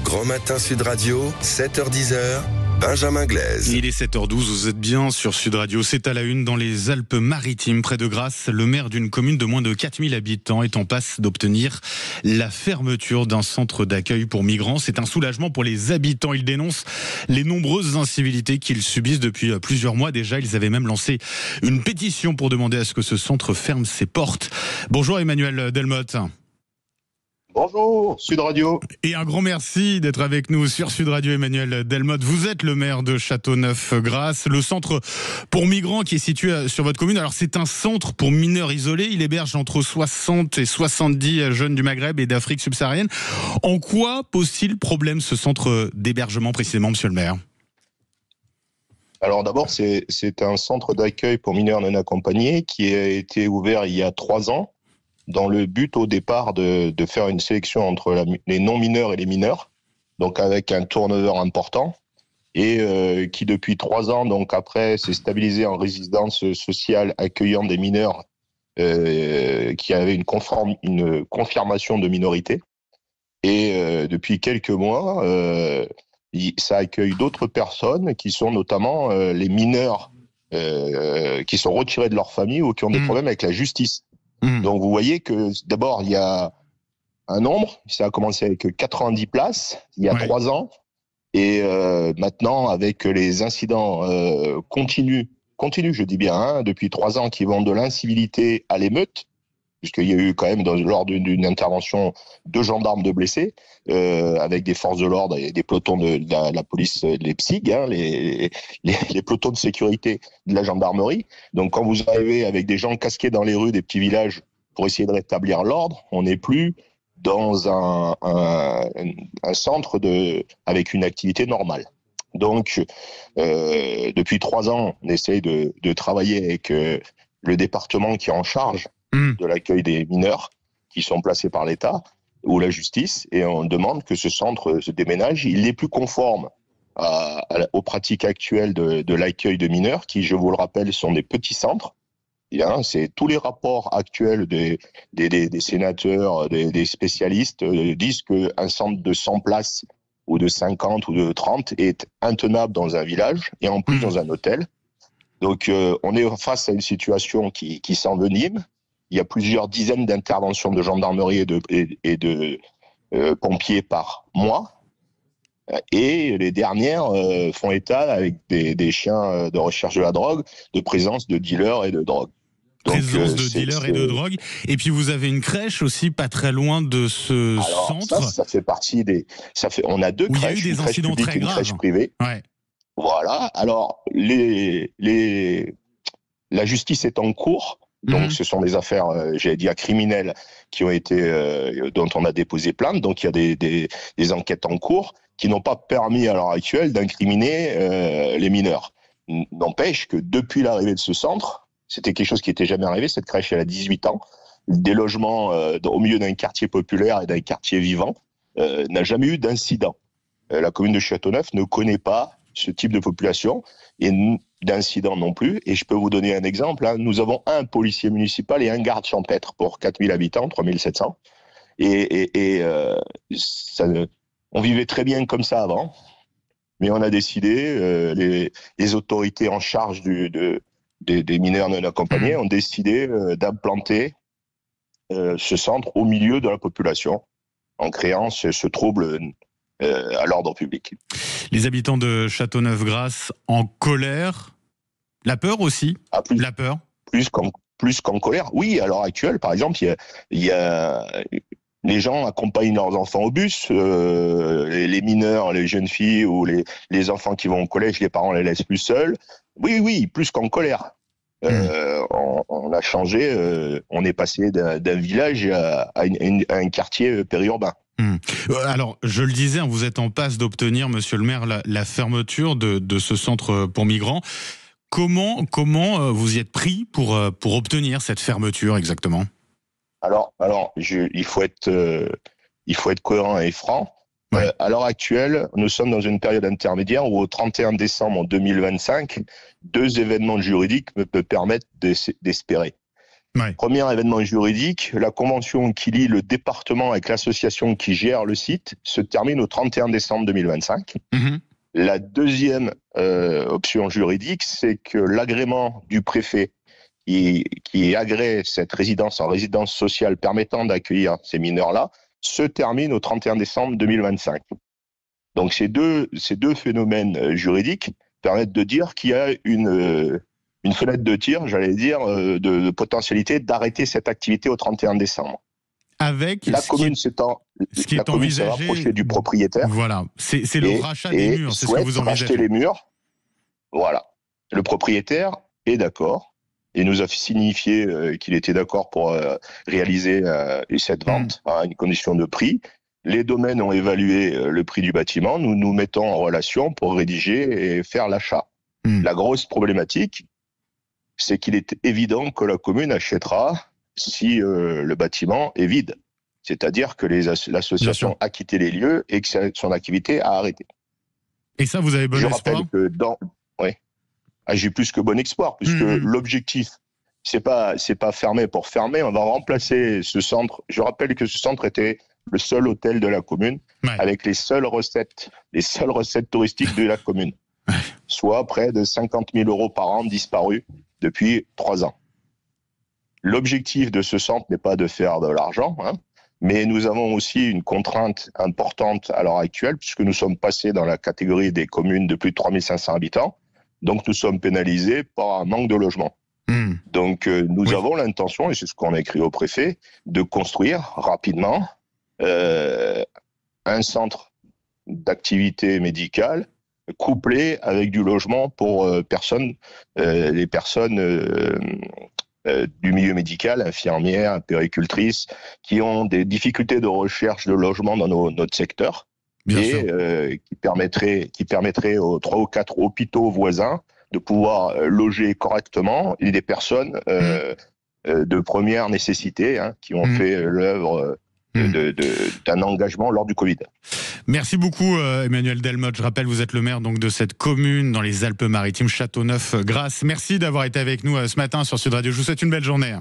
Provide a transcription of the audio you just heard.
Grand Matin Sud Radio, 7h-10h, Benjamin Glaise. Il est 7h12, vous êtes bien sur Sud Radio. C'est à la une dans les Alpes-Maritimes, près de Grasse. Le maire d'une commune de moins de 4000 habitants est en passe d'obtenir la fermeture d'un centre d'accueil pour migrants. C'est un soulagement pour les habitants. Ils dénoncent les nombreuses incivilités qu'ils subissent depuis plusieurs mois déjà. Ils avaient même lancé une pétition pour demander à ce que ce centre ferme ses portes. Bonjour Emmanuel Delmotte. Bonjour, Sud Radio. Et un grand merci d'être avec nous sur Sud Radio, Emmanuel Delmotte. Vous êtes le maire de Châteauneuf-Grasse, le centre pour migrants qui est situé sur votre commune. Alors c'est un centre pour mineurs isolés. Il héberge entre 60 et 70 jeunes du Maghreb et d'Afrique subsaharienne. En quoi pose-t-il problème ce centre d'hébergement précisément, monsieur le maire ? Alors d'abord, c'est un centre d'accueil pour mineurs non accompagnés qui a été ouvert il y a 3 ans. Dans le but au départ de faire une sélection entre les non-mineurs et les mineurs, donc avec un turnover important, et qui depuis 3 ans, donc après, s'est stabilisé en résidence sociale accueillant des mineurs qui avaient une confirmation de minorité. Et depuis quelques mois, ça accueille d'autres personnes qui sont notamment les mineurs qui sont retirés de leur famille ou qui ont des problèmes avec la justice. Donc vous voyez que d'abord il y a un nombre, ça a commencé avec 90 places il y a 3 ans, et maintenant avec les incidents continus je dis bien, depuis 3 ans, qui vont de l'incivilité à l'émeute, puisqu'il y a eu quand même lors d'une intervention 2 gendarmes de blessés, avec des forces de l'ordre et des pelotons de la police, les PSIG, les pelotons de sécurité de la gendarmerie. Donc quand vous arrivez avec des gens casqués dans les rues des petits villages pour essayer de rétablir l'ordre, on n'est plus dans un centre avec une activité normale. Donc depuis 3 ans, on essaye de travailler avec le département qui est en charge de l'accueil des mineurs qui sont placés par l'État ou la justice, et on demande que ce centre se déménage. Il est plus conforme aux pratiques actuelles de l'accueil de mineurs qui, je vous le rappelle, sont des petits centres. C'est tous les rapports actuels des sénateurs, des spécialistes disent qu'un centre de 100 places ou de 50 ou de 30 est intenable dans un village et en plus dans un hôtel. Donc on est face à une situation qui s'envenime. Il y a plusieurs dizaines d'interventions de gendarmerie et de pompiers par mois. Et les dernières font état, avec des chiens de recherche de la drogue, de présence de dealers et de drogue. Présence de dealers et de drogue. Et puis vous avez une crèche aussi pas très loin de ce centre. Ça fait partie on a 2 crèches, il y a eu des incidents très graves. Une crèche privée. Ouais. Voilà. Alors la justice est en cours. Donc, ce sont des affaires, criminelles qui ont été, dont on a déposé plainte. Donc, il y a des enquêtes en cours qui n'ont pas permis à l'heure actuelle d'incriminer les mineurs. N'empêche que depuis l'arrivée de ce centre, c'était quelque chose qui n'était jamais arrivé. Cette crèche, elle a 18 ans. Des logements au milieu d'un quartier populaire et d'un quartier vivant, n'a jamais eu d'incident. La commune de Châteauneuf ne connaît pas ce type de population et d'incidents non plus. Et je peux vous donner un exemple. Nous avons un policier municipal et un garde champêtre pour 4000 habitants, 3700. On vivait très bien comme ça avant, mais on a décidé, les autorités en charge des mineurs non accompagnés ont décidé d'implanter ce centre au milieu de la population, en créant ce trouble à l'ordre public. Les habitants de Châteauneuf-Grasse en colère, la peur aussi, la peur. Plus qu'en colère. Oui, à l'heure actuelle, par exemple, il y a les gens accompagnent leurs enfants au bus, les mineurs, les jeunes filles ou les enfants qui vont au collège, les parents les laissent plus seuls. Oui, plus qu'en colère. On a changé, on est passé d'un village à un quartier périurbain. Alors, je le disais, vous êtes en passe d'obtenir, monsieur le maire, la fermeture de ce centre pour migrants. Comment vous y êtes pris pour obtenir cette fermeture exactement ? Alors, il faut être cohérent et franc. Ouais. À l'heure actuelle, nous sommes dans une période intermédiaire où au 31 décembre 2025, 2 événements juridiques me permettent d'espérer. Ouais. Premier événement juridique, la convention qui lie le département avec l'association qui gère le site se termine au 31 décembre 2025. Mmh. La deuxième option juridique, c'est que l'agrément du préfet qui agrée cette résidence en résidence sociale permettant d'accueillir ces mineurs-là se termine au 31 décembre 2025. Donc ces deux phénomènes juridiques permettent de dire qu'il y a une fenêtre de tir, j'allais dire, de potentialité d'arrêter cette activité au 31 décembre. Avec la commune s'est rapprochée du propriétaire. Voilà, c'est le rachat des murs, c'est ce que vous envisagez. Racheter les murs. Voilà. Le propriétaire est d'accord et nous a signifié qu'il était d'accord pour réaliser cette vente à une condition de prix. Les domaines ont évalué le prix du bâtiment. Nous nous mettons en relation pour rédiger et faire l'achat. La grosse problématique, c'est qu'il est évident que la commune achètera si le bâtiment est vide. C'est-à-dire que l'association a quitté les lieux et que son activité a arrêté. Et ça, vous avez bon espoir ? Je rappelle que j'ai plus que bon espoir, puisque l'objectif, c'est pas fermer pour fermer. On va remplacer ce centre. Je rappelle que ce centre était le seul hôtel de la commune, avec les seules recettes touristiques de la commune. Soit près de 50 000 € par an disparus depuis 3 ans. L'objectif de ce centre n'est pas de faire de l'argent, mais nous avons aussi une contrainte importante à l'heure actuelle, puisque nous sommes passés dans la catégorie des communes de plus de 3 500 habitants. Donc, nous sommes pénalisés par un manque de logement. Donc, nous avons l'intention, et c'est ce qu'on a écrit au préfet, de construire rapidement un centre d'activité médicale couplé avec du logement pour les personnes du milieu médical, infirmières, péricultrices, qui ont des difficultés de recherche de logement dans notre secteur, qui permettrait aux 3 ou 4 hôpitaux voisins de pouvoir loger correctement des personnes de première nécessité, qui ont fait l'œuvre d'un engagement lors du Covid. Merci beaucoup Emmanuel Delmotte. Je rappelle, vous êtes le maire donc de cette commune dans les Alpes-Maritimes, Châteauneuf-Grasse. Merci d'avoir été avec nous ce matin sur Sud Radio. Je vous souhaite une belle journée.